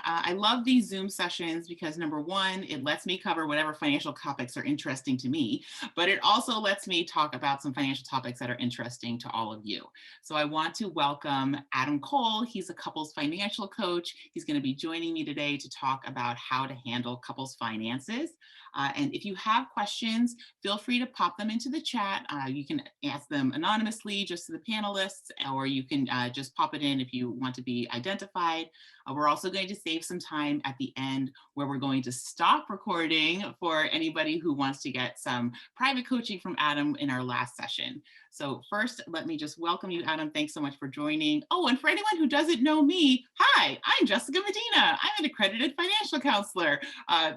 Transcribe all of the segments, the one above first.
I love these Zoom sessions because number one, it lets me cover whatever financial topics are interesting to me, but it also lets me talk about some financial topics that are interesting to all of you. So I want to welcome Adam Cole. He's a couples financial coach. He's going to be joining me today to talk about how to handle couples finances. And if you have questions, feel free to pop them into the chat. You can ask them anonymously just to the panelists, or you can just pop it in if you want to be identified. We're also going to save some time at the end where we're going to stop recording for anybody who wants to get some private coaching from Adam in our last session. So first, let me just welcome you, Adam. Thanks so much for joining. Oh, and for anyone who doesn't know me, hi, I'm Jessica Medina. I'm an accredited financial counselor.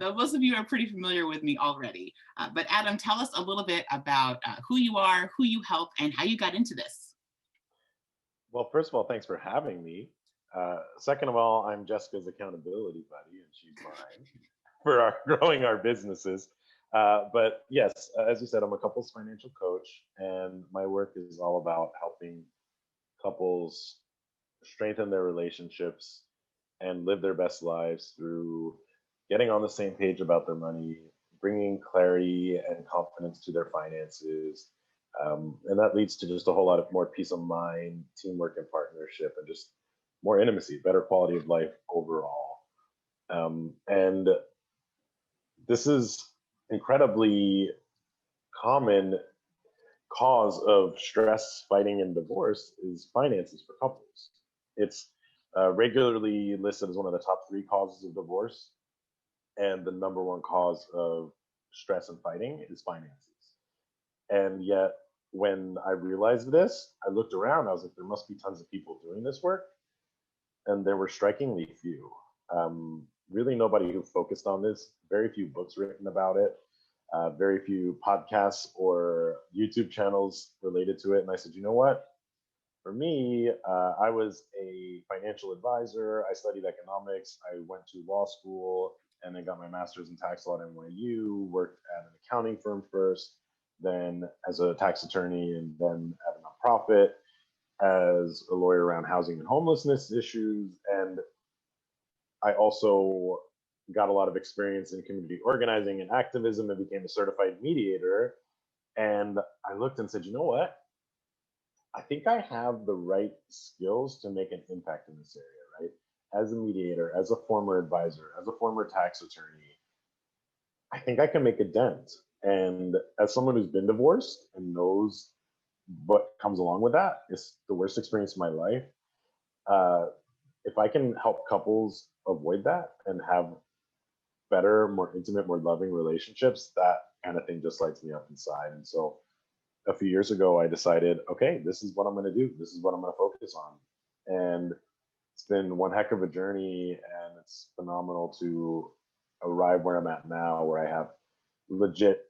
Though most of you are pretty familiar with me already. But Adam, tell us a little bit about who you are, who you help, and how you got into this. Well, first of all, thanks for having me. Second of all, I'm Jessica's accountability buddy, and she's mine for growing our businesses. But yes, as you said, I'm a couples financial coach, and my work is all about helping couples strengthen their relationships and live their best lives through getting on the same page about their money, bringing clarity and confidence to their finances. And that leads to just a whole lot of more peace of mind, teamwork and partnership, and just more intimacy, better quality of life overall. And this is incredibly common cause of stress, fighting, and divorce is finances for couples. It's regularly listed as one of the top 3 causes of divorce, and the number 1 cause of stress and fighting is finances. And yet, when I realized this, I looked around, I was like, there must be tons of people doing this work. And there were strikingly few. Really nobody who focused on this, very few books written about it, very few podcasts or YouTube channels related to it. And I said, you know what? For me, I was a financial advisor. I studied economics. I went to law school and then got my master's in tax law at NYU, worked at an accounting firm first, then as a tax attorney, and then at a nonprofit as a lawyer around housing and homelessness issues. And I also got a lot of experience in community organizing and activism and became a certified mediator. And I looked and said, you know what? I think I have the right skills to make an impact in this area, right? As a mediator, as a former advisor, as a former tax attorney, I think I can make a dent. And as someone who's been divorced and knows what comes along with that, it's the worst experience of my life. If I can help couples avoid that and have better, more intimate, more loving relationships, that kind of thing just lights me up inside. And so a few years ago, I decided, okay, this is what I'm going to do. This is what I'm going to focus on. And it's been one heck of a journey, and it's phenomenal to arrive where I'm at now, where I have legit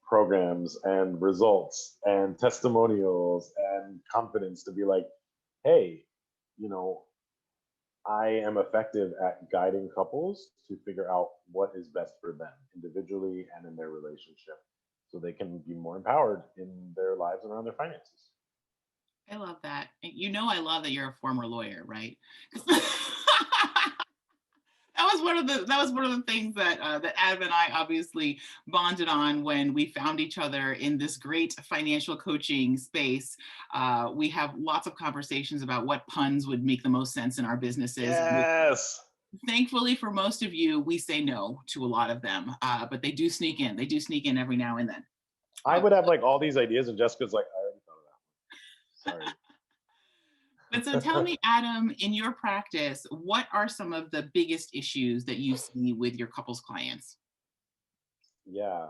programs and results and testimonials and confidence to be like, hey, you know, I am effective at guiding couples to figure out what is best for them individually and in their relationship so they can be more empowered in their lives and around their finances. I love that. You know, I love that you're a former lawyer, right? That was one of the things that that Adam and I obviously bonded on when we found each other in this great financial coaching space. We have lots of conversations about what puns would make the most sense in our businesses. Yes. Thankfully, for most of you, we say no to a lot of them, but they do sneak in. They do sneak in every now and then. I would have like all these ideas, and Jessica's like, I already thought of that one. Sorry. But so tell me, Adam, in your practice, what are some of the biggest issues that you see with your couples clients? Yeah.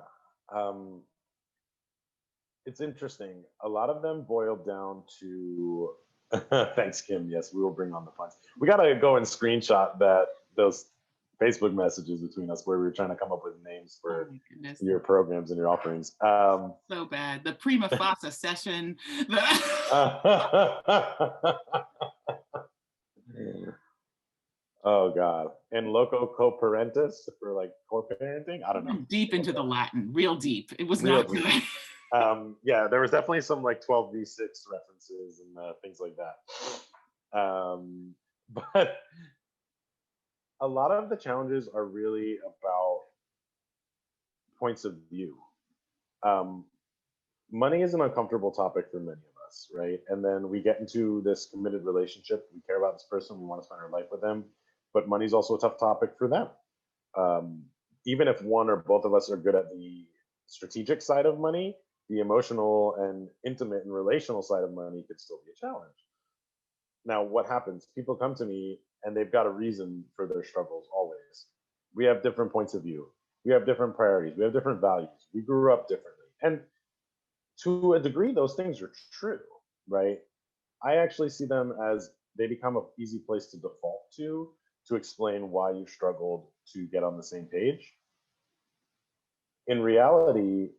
It's interesting. A lot of them boil down to thanks, Kim. Yes, we will bring on the puns. We got to go and screenshot those Facebook messages between us where we were trying to come up with names for your programs and your offerings. So bad. The prima facie session. Oh God. And loco co-parentis for like co-parenting. I don't know. Deep into the Latin, real deep. It was Real not deep. good. Yeah, there was definitely some like 12v6 references and things like that. But A lot of the challenges are really about points of view. Um, Money is an uncomfortable topic for many of us, right? And then we get into this committed relationship. We care about this person. We want to spend our life with them, but money's also a tough topic for them. Um, Even if one or both of us are good at the strategic side of money, the emotional and intimate and relational side of money could still be a challenge. Now, what happens? People come to me and they've got a reason for their struggles always. We have different points of view. We have different priorities. We have different values. We grew up differently. And to a degree, those things are true, right? I actually see them as they become an easy place to default to explain why you struggled to get on the same page. In reality,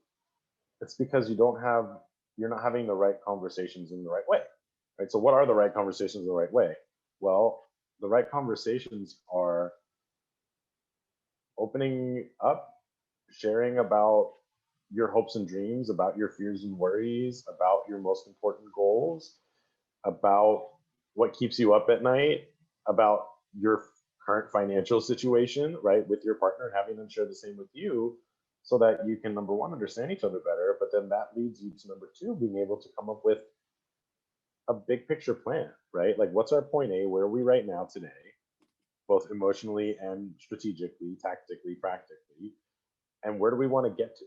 it's because you're not having the right conversations in the right way, right? So what are the right conversations in the right way? Well, the right conversations are opening up, sharing about your hopes and dreams, about your fears and worries, about your most important goals, about what keeps you up at night, about your current financial situation, right, with your partner, having them share the same with you, so that you can, number one, understand each other better. But then that leads you to number two, being able to come up with a big picture plan, right? Like, what's our point A? Where are we right now today, both emotionally and strategically, tactically, practically? And where do we want to get to?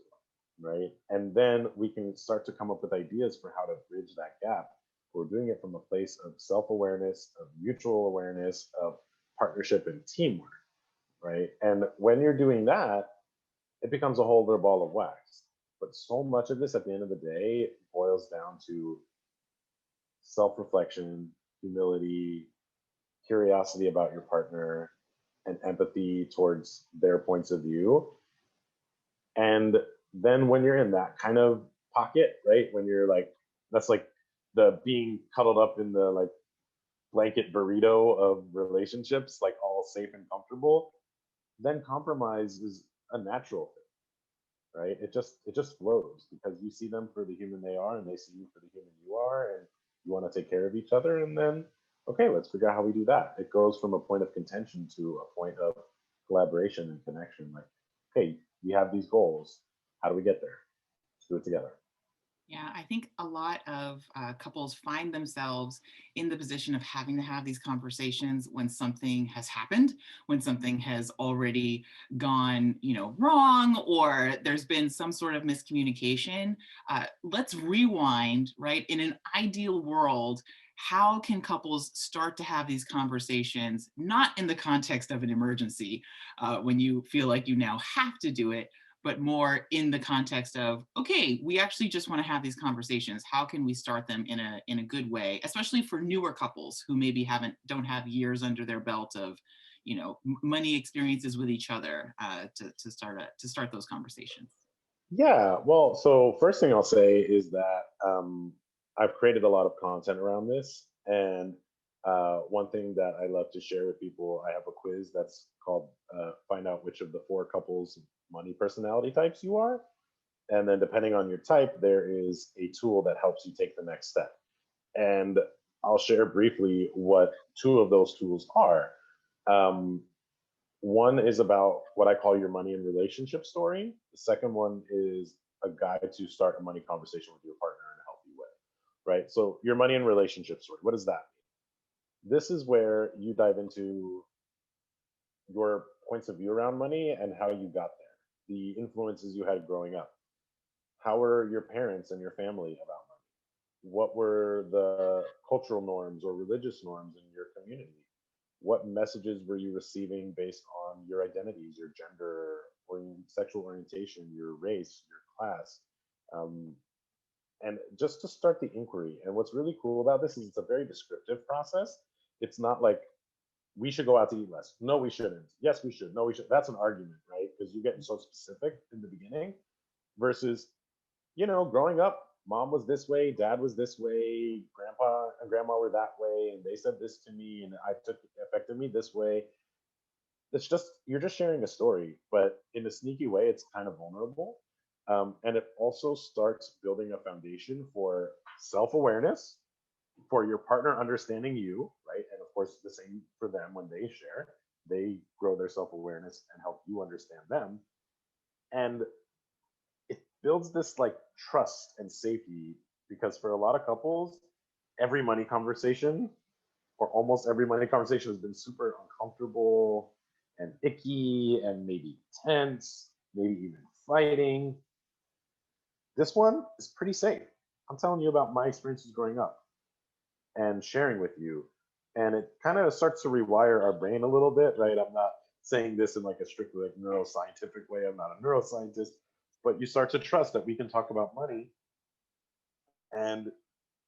Right. And then we can start to come up with ideas for how to bridge that gap. We're doing it from a place of self awareness, of mutual awareness, of partnership and teamwork. Right. And when you're doing that, it becomes a whole other ball of wax. But so much of this at the end of the day boils down to self reflection, humility, curiosity about your partner, and empathy towards their points of view. And then when you're in that kind of pocket, right? When you're like, that's like the being cuddled up in the like blanket burrito of relationships, like all safe and comfortable, then compromise is a natural thing, right? It just flows because you see them for the human they are and they see you for the human you are, and you want to take care of each other. And then, okay, let's figure out how we do that. It goes from a point of contention to a point of collaboration and connection. Like, hey, we have these goals. How do we get there? Let's do it together. Yeah, I think a lot of couples find themselves in the position of having to have these conversations when something has happened, when something has already gone, wrong, or there's been some sort of miscommunication. Let's rewind, right? In an ideal world, how can couples start to have these conversations, not in the context of an emergency, when you feel like you now have to do it, but more in the context of, okay, we actually just want to have these conversations. How can we start them in a good way, especially for newer couples who maybe don't have years under their belt of, money experiences with each other, to start those conversations. Yeah, well, so first thing I'll say is that I've created a lot of content around this. And one thing that I love to share with people, I have a quiz that's called Find Out Which of the Four Couples Money Personality Types You Are. And then depending on your type, there is a tool that helps you take the next step. And I'll share briefly what two of those tools are. Um, One is about what I call your money and relationship story. The second one is a guide to start a money conversation with your partner in a healthy way, right? So, your money and relationship story, what does that mean? This is where you dive into your points of view around money and how you got there, the influences you had growing up. How were your parents and your family about money? What were the cultural norms or religious norms in your community? What messages were you receiving based on your identities, your gender or sexual orientation, your race, your class? Um, and just to start the inquiry. And what's really cool about this is it's a very descriptive process. It's not like we should go out to eat less. No, we shouldn't. Yes, we should. No, we should. That's an argument, right? Because you're getting so specific in the beginning versus, growing up, mom was this way, dad was this way, grandpa and grandma were that way, and they said this to me, and I took it affected me this way. It's just you're just sharing a story, but in a sneaky way, it's kind of vulnerable, and it also starts building a foundation for self-awareness, for your partner understanding you, right, and of course the same for them when they share, they grow their self-awareness and help you understand them. And it builds this like trust and safety, because for a lot of couples, every money conversation, or almost every money conversation, has been super uncomfortable and icky and maybe tense, maybe even fighting. This one is pretty safe. I'm telling you about my experiences growing up and sharing with you. And it kind of starts to rewire our brain a little bit, right? I'm not saying this in like a strictly like neuroscientific way. I'm not a neuroscientist, but you start to trust that we can talk about money, and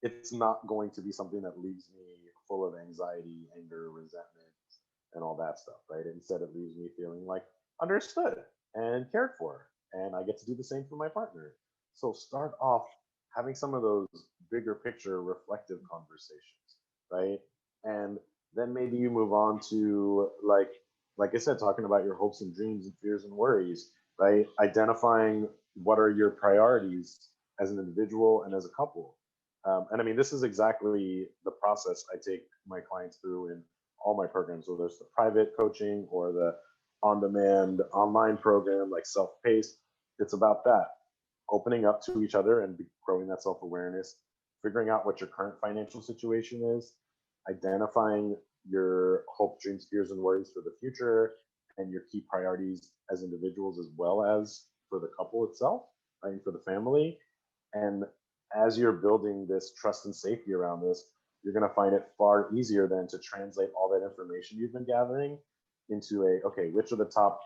it's not going to be something that leaves me full of anxiety, anger, resentment, and all that stuff, right? Instead, it leaves me feeling like understood and cared for, and I get to do the same for my partner. So start off having some of those bigger picture reflective conversations, right? And then maybe you move on to like I said, talking about your hopes and dreams and fears and worries, right? Identifying what are your priorities as an individual and as a couple. And I mean, this is exactly the process I take my clients through in all my programs, whether it's the private coaching or the on demand online program like self paced. It's about that, opening up to each other and growing that self awareness, figuring out what your current financial situation is, identifying your hopes, dreams, fears, and worries for the future, and your key priorities as individuals as well as for the couple itself, right, and for the family. And as you're building this trust and safety around this, you're going to find it far easier than to translate all that information you've been gathering into a, okay, which are the top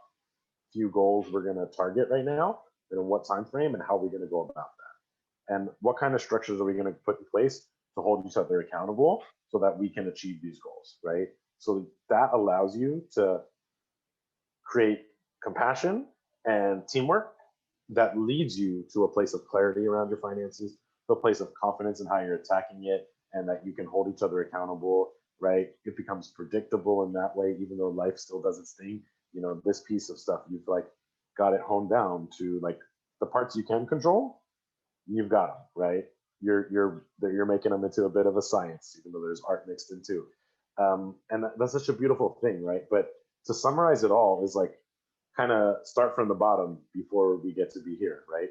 few goals we're going to target right now, and in what time frame, and how are we going to go about that, and what kind of structures are we going to put in place to hold each other accountable so that we can achieve these goals, right? So that allows you to create compassion and teamwork that leads you to a place of clarity around your finances, to a place of confidence in how you're attacking it, and that you can hold each other accountable, right? It becomes predictable in that way, even though life still does its thing. You know, this piece of stuff, you've like got it honed down to like the parts you can control, you've got them, right? You're making them into a bit of a science, even though there's art mixed in too. And that's such a beautiful thing, right? But to summarize it all is like kind of start from the bottom before we get to be here, right?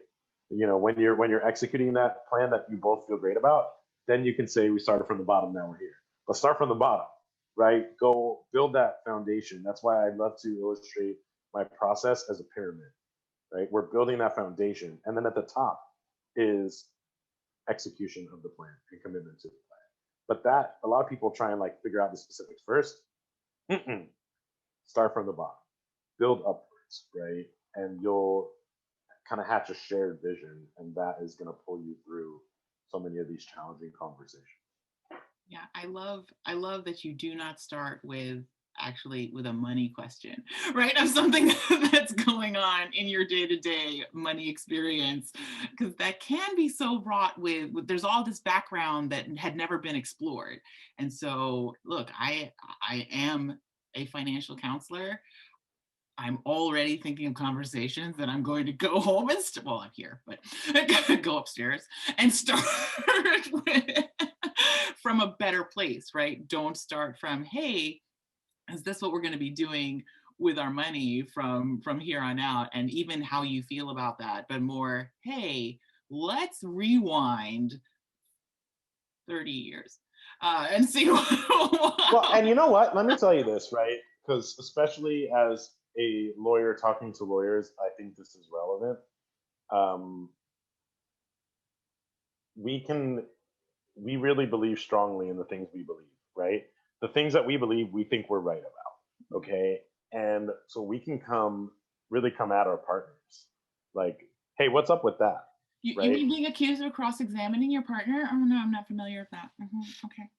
You know, when you're executing that plan that you both feel great about, then you can say we started from the bottom, now we're here. But start from the bottom, right? Go build that foundation. That's why I love to illustrate my process as a pyramid, right? We're building that foundation, and then at the top is execution of the plan and commitment to the plan. But that a lot of people try and like figure out the specifics first. Mm-mm. Start from the bottom, build upwards, right? And you'll kind of hatch a shared vision, and that is going to pull you through so many of these challenging conversations. Yeah, I love that you do not start with actually with a money question, right? Of something that's going on in your day-to-day money experience, because that can be so wrought there's all this background that had never been explored. And so, look, I am a financial counselor. I'm already thinking of conversations that I'm going to go home and well, I'm here, but go upstairs and start with, from a better place, right? Don't start from, hey, is this what we're going to be doing with our money from here on out, and even how you feel about that, but more, hey, let's rewind 30 years and see Well, what. and you know what? Let me tell you this, right? Because especially as a lawyer talking to lawyers, I think this is relevant. Um, we can we really believe strongly in the things we believe, right? The things that we believe, we think we're right about, okay? And so we can come at our partners like, hey, what's up with that, You right? mean being accused of cross-examining your partner? Oh no, I'm not familiar with that. Okay.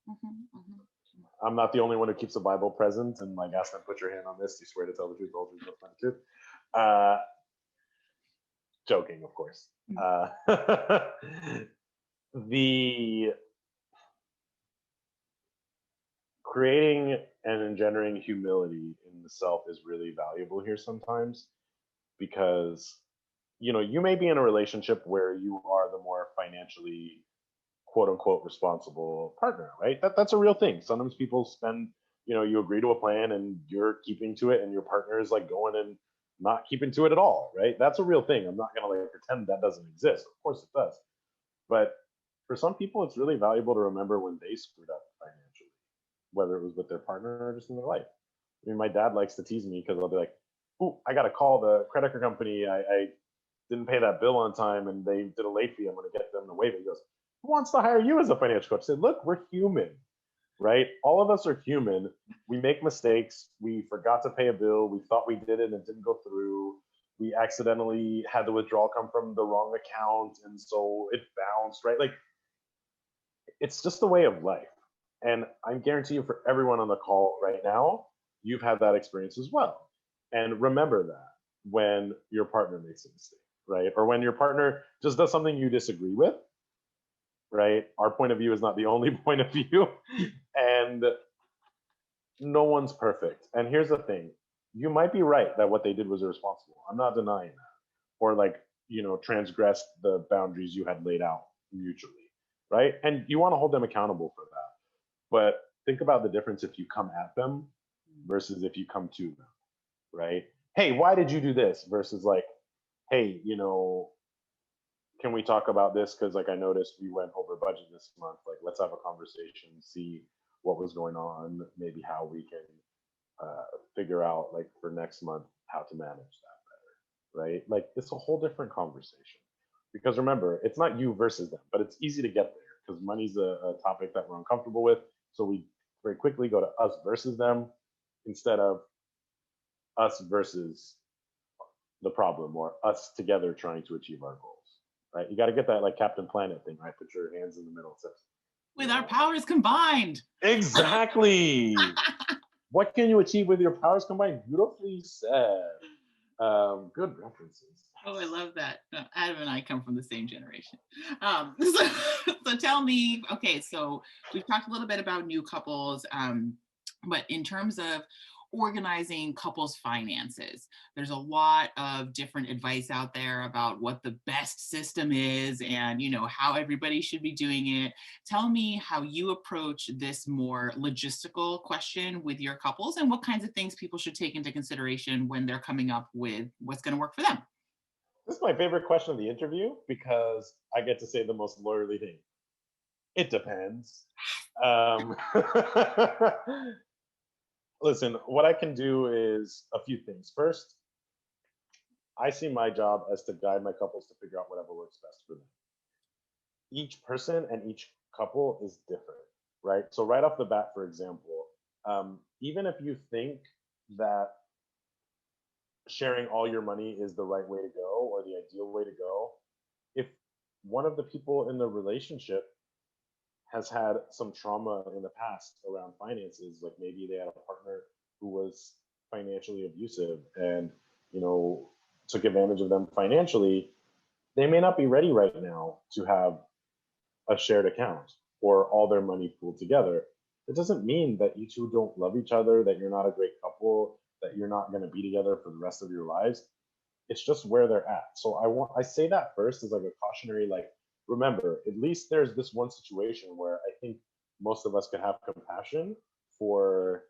I'm not the only one who keeps the Bible present and like ask them, put your hand on this. Do you swear to tell the truth, the whole truth, nothing but the truth? Uh, Joking, of course. The creating and engendering humility in the self is really valuable here sometimes, because you may be in a relationship where you are the more financially quote unquote responsible partner, right? That's a real thing. Sometimes people spend you agree to a plan and you're keeping to it, and your partner is like going and not keeping to it at all, right? That's a real thing. I'm not going to like pretend that doesn't exist. Of course it does. But for some people, it's really valuable to remember when they screwed up financially, whether it was with their partner or just in their life. I mean, my dad likes to tease me because I'll be like, "Oh, I got to call the credit card company. I didn't pay that bill on time and they did a late fee. I'm going to get them to waive it." He goes, "Who wants to hire you as a financial coach?" I said, "Look, we're human, right? All of us are human. We make mistakes. We forgot to pay a bill. We thought we did it and it didn't go through. We accidentally had the withdrawal come from the wrong account. And so it bounced, right? Like, it's just the way of life. And I guarantee you, for everyone on the call right now, you've had that experience as well. And remember that when your partner makes a mistake, right? Or when your partner just does something you disagree with, right? Our point of view is not the only point of view. And no one's perfect. And here's the thing, you might be right that what they did was irresponsible. I'm not denying that. Or like, transgressed the boundaries you had laid out mutually, right? And you want to hold them accountable for that. But think about the difference if you come at them versus if you come to them, right? Hey, why did you do this? Versus like, hey, can we talk about this? Because like I noticed we went over budget this month. Like, let's have a conversation, see what was going on, maybe how we can figure out like for next month how to manage that better, right? Like it's a whole different conversation. Because remember, it's not you versus them, but it's easy to get there because money's a topic that we're uncomfortable with. So we very quickly go to us versus them instead of us versus the problem, or us together trying to achieve our goals, right? You got to get that like Captain Planet thing, right? Put your hands in the middle. So, With our powers combined. exactly. What can you achieve with your powers combined? Beautifully said. Good references. Oh, I love that. Adam and I come from the same generation. So tell me, okay, so we've talked a little bit about new couples, but in terms of organizing couples' finances, there's a lot of different advice out there about what the best system is and how everybody should be doing it. Tell me how you approach this more logistical question with your couples and what kinds of things people should take into consideration when they're coming up with what's going to work for them. This is my favorite question of the interview because I get to say the most lawyerly thing. It depends. Um, listen, what I can do is a few things. First, I see my job as to guide my couples to figure out whatever works best for them. Each person and each couple is different, right? So, right off the bat, for example, even if you think that sharing all your money is the right way to go or the ideal way to go, if one of the people in the relationship has had some trauma in the past around finances, like maybe they had a partner who was financially abusive and, you know, took advantage of them financially, they may not be ready right now to have a shared account or all their money pooled together. It doesn't mean that you two don't love each other, that you're not a great couple, that you're not going to be together for the rest of your lives. It's just where they're at. So I say that first as like a cautionary, like, remember, at least there's this one situation where I think most of us can have compassion for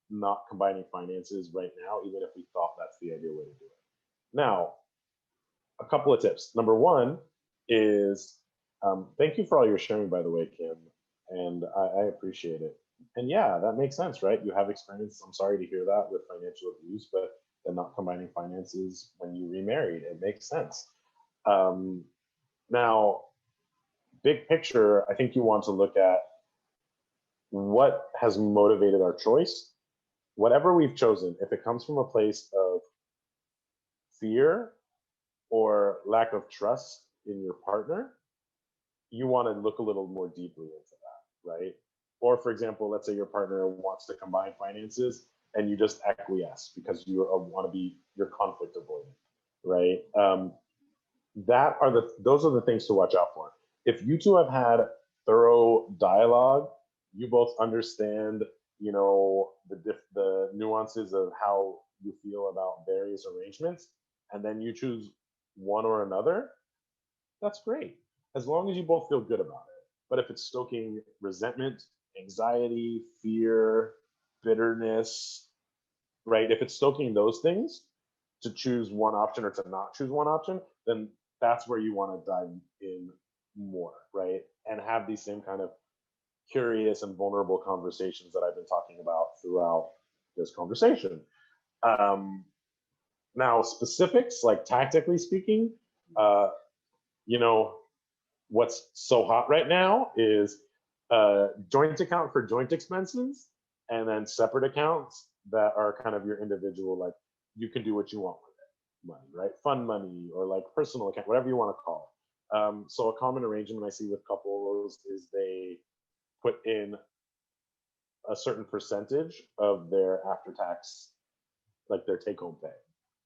not combining finances right now, even if we thought that's the ideal way to do it. Now, a couple of tips. Number one is thank you for all your sharing, by the way, Kim, and I appreciate it. And yeah, that makes sense, right? You have experience. I'm sorry to hear that with financial abuse, but then not combining finances when you remarried, it makes sense. Um, Now, big picture, I think you want to look at what has motivated our choice. Whatever we've chosen, if it comes from a place of fear or lack of trust in your partner, you want to look a little more deeply into that, right? Or, for example, let's say your partner wants to combine finances and you just acquiesce because you want to be your conflict avoidant, right? Those are the things to watch out for. If you two have had thorough dialogue, you both understand, the nuances of how you feel about various arrangements, and then you choose one or another, that's great, as long as you both feel good about it. But if it's stoking resentment, anxiety, fear, bitterness, right? If it's stoking those things, to choose one option or to not choose one option, then that's where you want to dive in more, right? And have these same kind of curious and vulnerable conversations that I've been talking about throughout this conversation. Um, Now, specifics, like tactically speaking, uh, you know, what's so hot right now is a joint account for joint expenses and then separate accounts that are kind of your individual, like you can do what you want with it, money, right? Fund money or like personal account, whatever you want to call it. So a common arrangement I see with couples is they put in a certain percentage of their after tax, like their take home pay,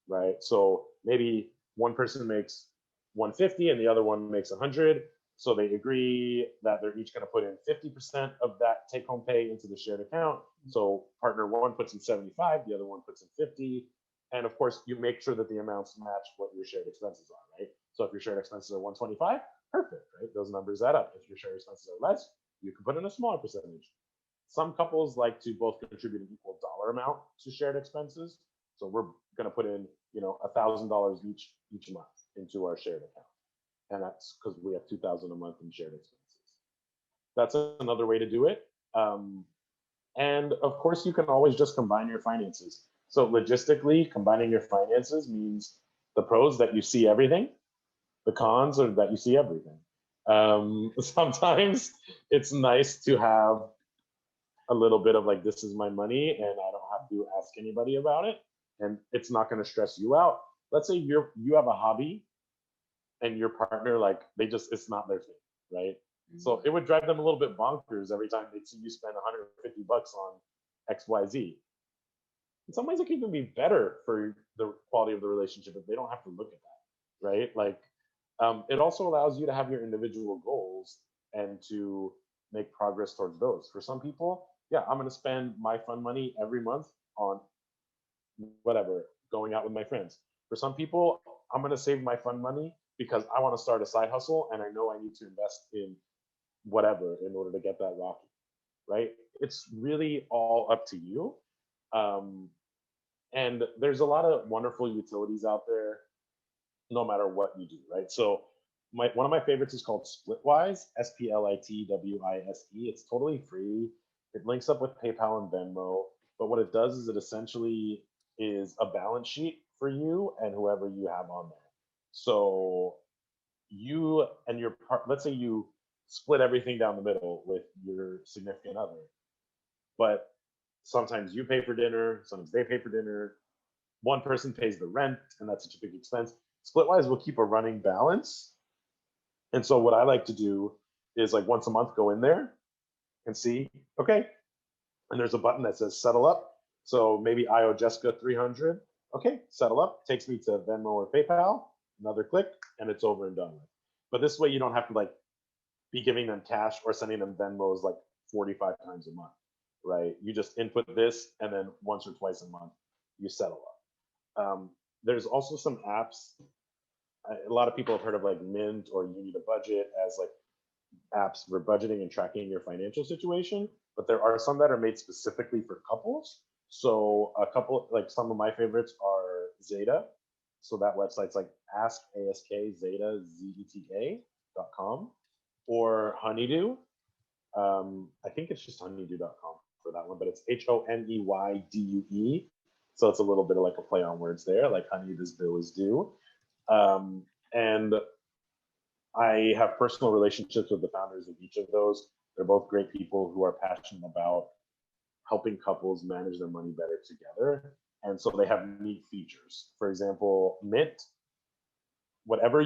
right? So maybe one person makes 150 and the other one makes 100. So they agree that they're each going to put in 50% of that take home pay into the shared account. So partner one puts in 75, the other one puts in 50. And of course, you make sure that the amounts match what your shared expenses are, right? So if your shared expenses are 125, perfect, right? Those numbers add up. If your shared expenses are less, you can put in a smaller percentage. Some couples like to both contribute an equal dollar amount to shared expenses. So we're going to put in, $1,000 each month into our shared account, and that's because we have 2,000 a month in shared expenses. That's another way to do it. And of course, you can always just combine your finances. So logistically, combining your finances means the pros that you see everything, the cons are that you see everything. Sometimes it's nice to have a little bit of like, this is my money and I don't have to ask anybody about it, and it's not going to stress you out. Let's say you have a hobby and your partner, like, it's not their thing, right? So it would drive them a little bit bonkers every time they see you spend 150 bucks on XYZ. In some ways it can even be better for the quality of the relationship if they don't have to look at that, right? Like, it also allows you to have your individual goals and to make progress towards those. For some people, yeah, I'm going to spend my fun money every month on whatever, going out with my friends. For some people, I'm going to save my fun money because I want to start a side hustle and I know I need to invest in whatever in order to get that rocket, right? It's really all up to you. Um, and there's a lot of wonderful utilities out there, no matter what you do, right? So one of my favorites is called Splitwise, Splitwise. It's totally free. It links up with PayPal and Venmo. But what it does is it essentially is a balance sheet for you and whoever you have on there. So you and your part, let's say you split everything down the middle with your significant other, but sometimes you pay for dinner, sometimes they pay for dinner. One person pays the rent, and that's such a big expense. Splitwise will keep a running balance. And so what I like to do is like once a month go in there and see, okay, and there's a button that says settle up. So maybe I owe Jessica 300. Okay, settle up, takes me to Venmo or PayPal, another click, and it's over and done with. But this way you don't have to like be giving them cash or sending them Venmos like 45 times a month, right? You just input this and then once or twice a month you settle up. There's also some apps. A lot of people have heard of like Mint or You Need a Budget as like apps for budgeting and tracking your financial situation, but there are some that are made specifically for couples. So a couple, like some of my favorites are Zeta. So that website's like Zeta.com, or Honeydew. I think it's just honeydew.com for that one, but it's HONEYDUE. So it's a little bit of like a play on words there, like honey, this bill is due. And I have personal relationships with the founders of each of those. They're both great people who are passionate about helping couples manage their money better together. And so they have neat features. For example, Mint, whatever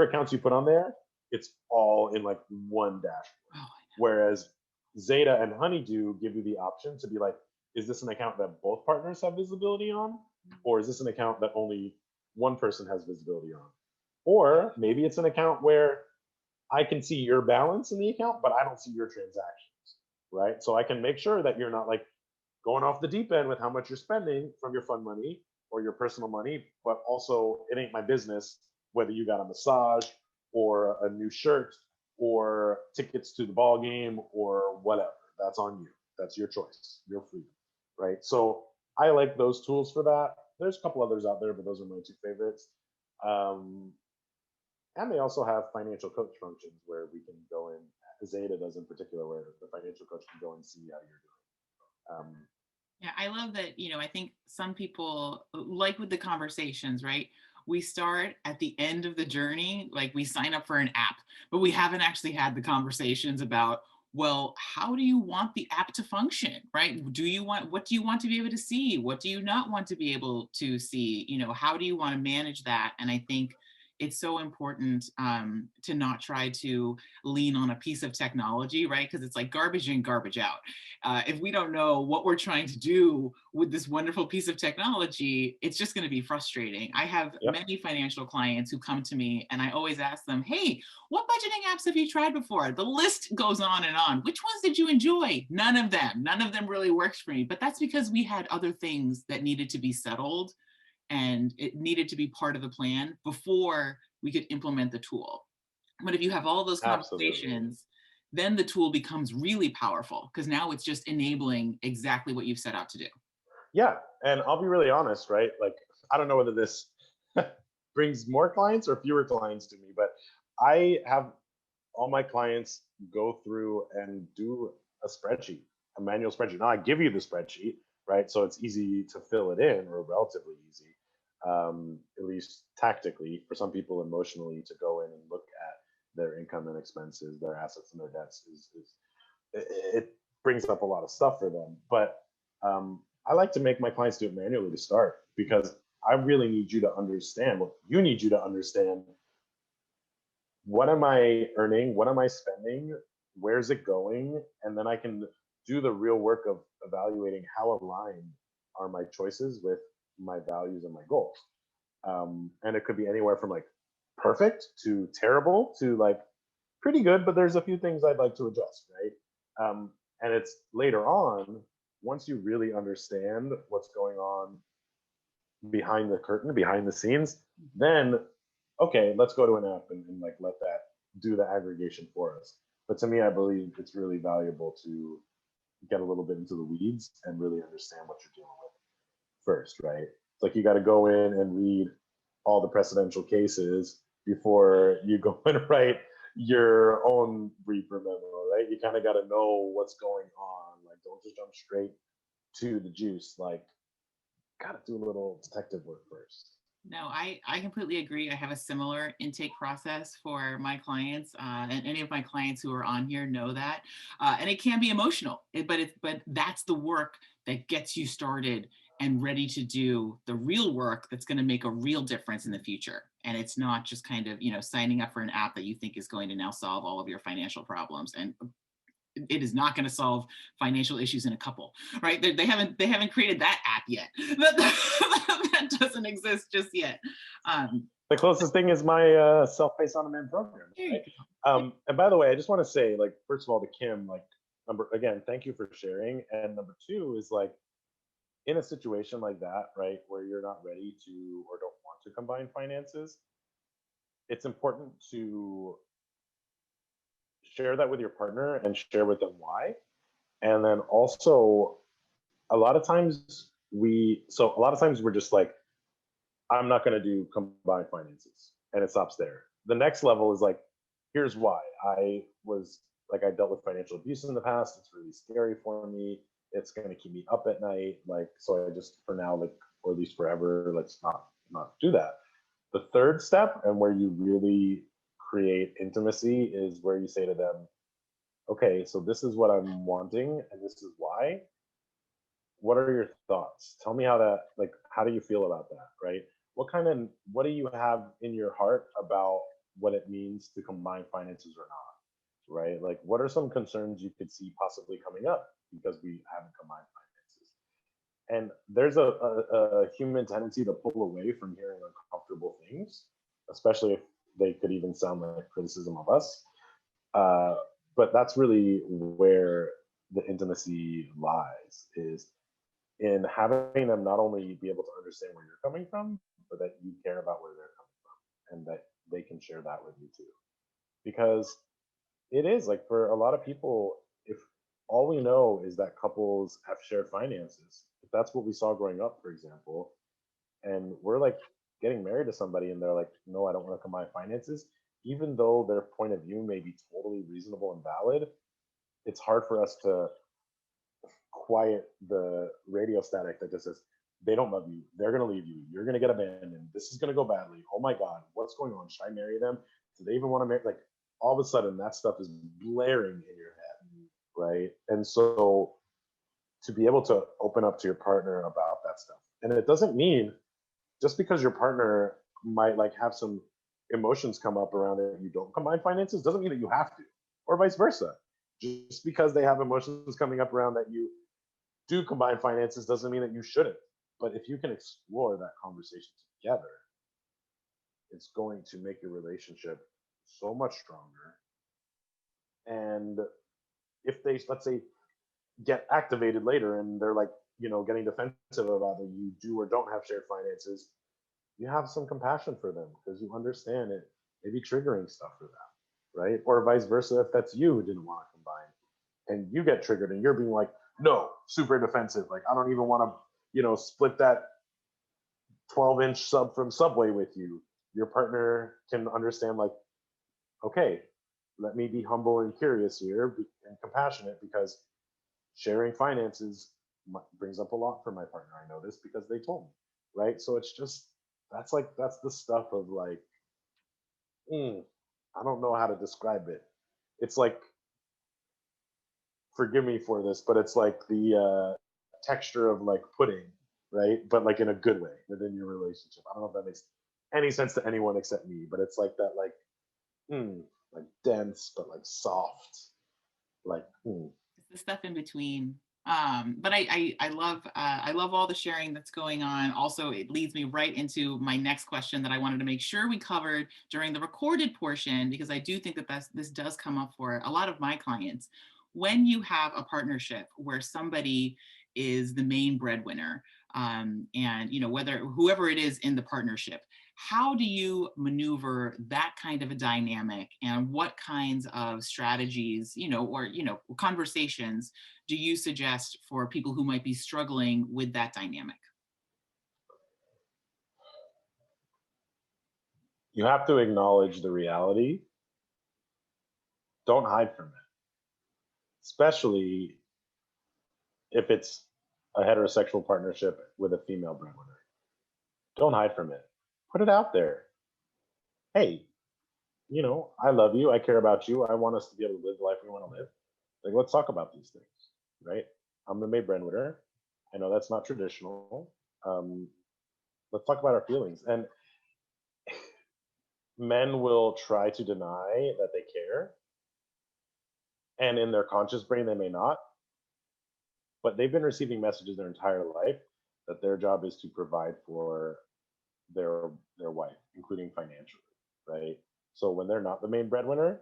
accounts you put on there, it's all in like one dashboard. Whereas Zeta and Honeydew give you the option to be like, is this an account that both partners have visibility on? Or is this an account that only one person has visibility on? Or maybe it's an account where I can see your balance in the account, but I don't see your transactions, right? So I can make sure that you're not like going off the deep end with how much you're spending from your fund money or your personal money, but also it ain't my business whether you got a massage or a new shirt or tickets to the ball game or whatever. That's on you. That's your choice. Your freedom. right? So I like those tools for that. There's a couple others out there, but those are my two favorites. Um, and they also have financial coach functions where we can go in. Zeta does in particular, where the financial coach can go and see how you're doing. Yeah, I love that. I think some people, like with the conversations, right? We start at the end of the journey, like we sign up for an app, but we haven't actually had the conversations about, well, how do you want the app to function, right? What do you want to be able to see? What do you not want to be able to see? How do you want to manage that? And I think it's so important to not try to lean on a piece of technology, right? Because it's like garbage in, garbage out. If we don't know what we're trying to do with this wonderful piece of technology, it's just going to be frustrating. I have Yep, many financial clients who come to me and I always ask them, hey, what budgeting apps have you tried before? The list goes on and on. Which ones did you enjoy? None of them. None of them really works for me. But that's because we had other things that needed to be settled and it needed to be part of the plan before we could implement the tool. But if you have all those absolutely. conversations, then the tool becomes really powerful because now it's just enabling exactly what you've set out to do. Yeah, and I'll be really honest, right? Like, I don't know whether this brings more clients or fewer clients to me, but I have all my clients go through and do a spreadsheet, a manual spreadsheet. Now I give you the spreadsheet, right? So it's easy to fill it in, or relatively easy, at least tactically. For some people, emotionally, to go in and look at their income and expenses, their assets and their debts is it brings up a lot of stuff for them. But I like to make my clients do it manually to start, because I really need you to understand what you need you to understand. What am I earning? What am I spending? Where's it going? And then I can do the real work of evaluating how aligned are my choices with my values and my goals. And it could be anywhere from like perfect to terrible to like pretty good, but there's a few things I'd like to adjust, right? And it's later on, once you really understand what's going on behind the curtain, behind the scenes, then okay, let's go to an app and like let that do the aggregation for us. But to me, I believe it's really valuable to get a little bit into the weeds and really understand what you're dealing with first, right? It's like you got to go in and read all the precedential cases before you go and write your own reaper memo, right? You kind of got to know what's going on. Like, don't just jump straight to the juice. Like, got to do a little detective work first. No, I completely agree. I have a similar intake process for my clients, and any of my clients who are on here know that. And it can be emotional, but that's the work that gets you started and ready to do the real work that's going to make a real difference in the future. And it's not just kind of signing up for an app that you think is going to now solve all of your financial problems. And it is not going to solve financial issues in a couple, right? They haven't created that app yet. That doesn't exist just yet. Um, The closest thing is my self-paced on-demand program, there you right? go. And by the way, I just want to say, like, first of all, to Kim, like, number again, thank you for sharing. And number two is like, in a situation like that, right, where you're not ready to or don't want to combine finances, it's important to share that with your partner and share with them why. And then also, a lot of times we're just like, I'm not going to do combined finances, and it stops there. The next level is like, here's why. I dealt with financial abuse in the past. It's really scary for me. It's going to keep me up at night. Like, so I just, for now, like, or at least forever, let's not do that. The third step, and where you really create intimacy, is where you say to them, okay, so this is what I'm wanting, and this is why. What are your thoughts? Tell me how do you feel about that, right? What do you have in your heart about what it means to combine finances or not, right? Like, what are some concerns you could see possibly coming up because we haven't combined finances? And there's a human tendency to pull away from hearing uncomfortable things, especially if they could even sound like criticism of us. Uh, but that's really where the intimacy lies, is in having them not only be able to understand where you're coming from, but that you care about where they're coming from and that they can share that with you too. Because it is like, for a lot of people, if all we know is that couples have shared finances. If that's what we saw growing up, for example, and we're like getting married to somebody and they're like, no, I don't want to combine finances, even though their point of view may be totally reasonable and valid, it's hard for us to quiet the radio static that just says, they don't love you, they're going to leave you, you're going to get abandoned, this is going to go badly, oh my God, what's going on, should I marry them, do they even want to marry, like all of a sudden that stuff is blaring in your head, right? And so to be able to open up to your partner about that stuff, and it doesn't mean just because your partner might like have some emotions come up around it, you don't combine finances, doesn't mean that you have to, or vice versa. Just because they have emotions coming up around that you do combine finances doesn't mean that you shouldn't. But if you can explore that conversation together, it's going to make your relationship so much stronger. And if they, let's say, get activated later and they're like, getting defensive about that you do or don't have shared finances, you have some compassion for them because you understand it may be triggering stuff for them, right? Or vice versa, if that's you who didn't want to combine and you get triggered and you're being like, no, super defensive, like I don't even want to, split that 12-inch sub from Subway with you. Your partner can understand, like, okay, let me be humble and curious here and compassionate because sharing finances brings up a lot for my partner. I know this because they told me, right? So it's just that's the stuff of like, I don't know how to describe it. It's like, forgive me for this, but it's like the texture of like pudding, right? But like in a good way within your relationship. I don't know if that makes any sense to anyone except me, but it's like that, like dense but like soft, like. It's the stuff in between. But I love all the sharing that's going on. Also, it leads me right into my next question that I wanted to make sure we covered during the recorded portion, because I do think that this does come up for a lot of my clients. When you have a partnership where somebody is the main breadwinner, and whether whoever it is in the partnership, how do you maneuver that kind of a dynamic, and what kinds of strategies, or conversations do you suggest for people who might be struggling with that dynamic? You have to acknowledge the reality. Don't hide from it, especially if it's a heterosexual partnership with a female breadwinner. Don't hide from it. Put it out there. Hey, I love you. I care about you. I want us to be able to live the life we want to live. Like, let's talk about these things, right? I'm the maid breadwinner. I know that's not traditional. Um, let's talk about our feelings. And men will try to deny that they care, and in their conscious brain, they may not. But they've been receiving messages their entire life that their job is to provide for their wife, including financially, right? So when they're not the main breadwinner,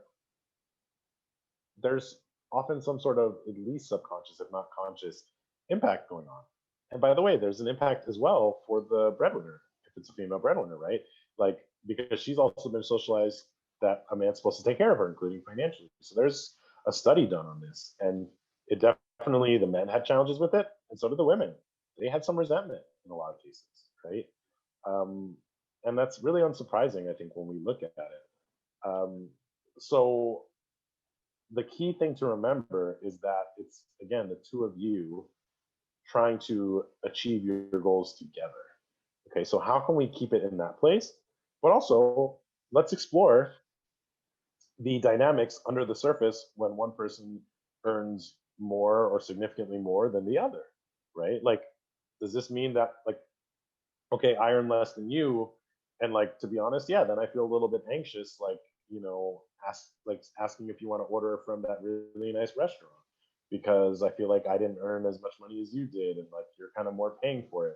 there's often some sort of at least subconscious, if not conscious, impact going on. And by the way, there's an impact as well for the breadwinner if it's a female breadwinner, right? Like, because she's also been socialized that a man's supposed to take care of her, including financially. So there's a study done on this, and it definitely, the men had challenges with it, and so did the women. They had some resentment in a lot of cases, right? Um, and that's really unsurprising, I think, when we look at it. So the key thing to remember is that it's, again, the two of you trying to achieve your goals together. Okay, so how can we keep it in that place? But also, let's explore the dynamics under the surface when one person earns more or significantly more than the other, right? Like, does this mean that, like, okay, I earn less than you, and like, to be honest, yeah, then I feel a little bit anxious, like, asking if you want to order from that really nice restaurant because I feel like I didn't earn as much money as you did, and like you're kind of more paying for it.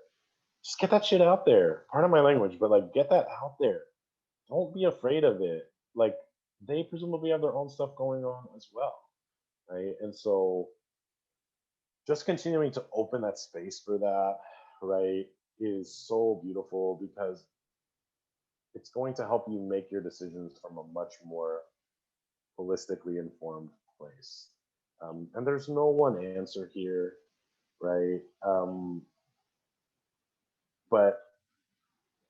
Just get that shit out there. Pardon my language, but like, get that out there. Don't be afraid of it. Like, they presumably have their own stuff going on as well, right? And so just continuing to open that space for that, right, is so beautiful because it's going to help you make your decisions from a much more holistically informed place. And there's no one answer here, right? But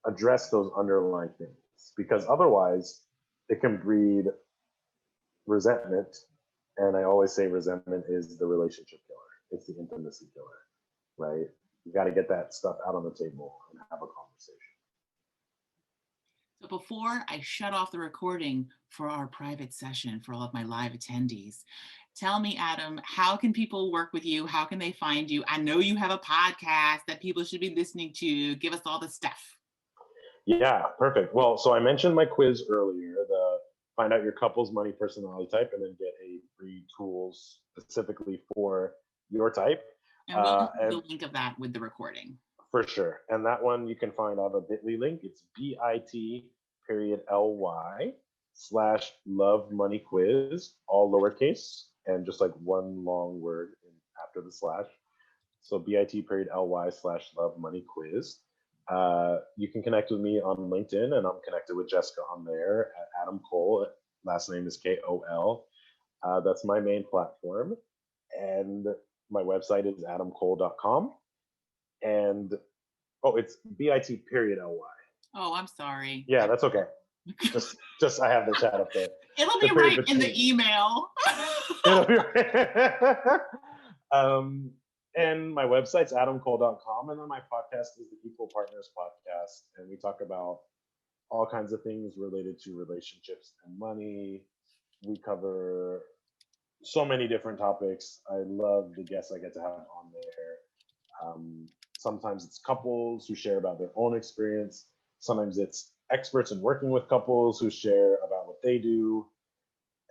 address those underlying things, because otherwise it can breed resentment. And I always say resentment is the relationship killer. It's the intimacy killer, right? You got to get that stuff out on the table and have a conversation. So before I shut off the recording for our private session for all of my live attendees, tell me, Adam, how can people work with you? How can they find you? I know you have a podcast that people should be listening to. Give us all the stuff. Yeah, perfect. Well, so I mentioned my quiz earlier, the find out your couple's money personality type and then get a free tools specifically for your type. And we'll include And the link of that with the recording. for sure. And that one you can find on a bit.ly link. It's bit.ly/love money quiz, all lowercase and just like one long word after the slash. So bit.ly/love money quiz. You can connect with me on LinkedIn, and I'm connected with Jessica on there at Adam Cole. Last name is Kol. That's my main platform. And my website is adamcole.com. And it's bit.ly. Oh, I'm sorry. Yeah, that's okay. Just I have the chat up there. It'll be right in the email. It'll be right. And my website's adamcole.com, and then my podcast is the Equal Partners Podcast, and we talk about all kinds of things related to relationships and money. We cover so many different topics. I love the guests I get to have on there. Sometimes it's couples who share about their own experience. Sometimes it's experts in working with couples who share about what they do.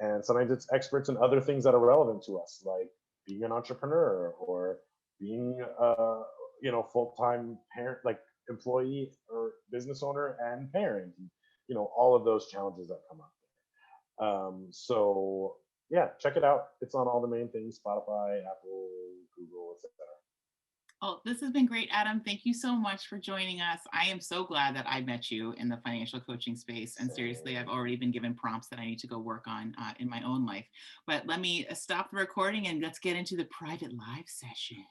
And sometimes it's experts in other things that are relevant to us, like being an entrepreneur or being a full-time parent, like employee or business owner and parent, all of those challenges that come up. So yeah, check it out. It's on all the main things: Spotify, Apple, Google, etc. Oh, this has been great, Adam. Thank you so much for joining us. I am so glad that I met you in the financial coaching space. And seriously, I've already been given prompts that I need to go work on in my own life. But let me stop the recording and let's get into the private live session.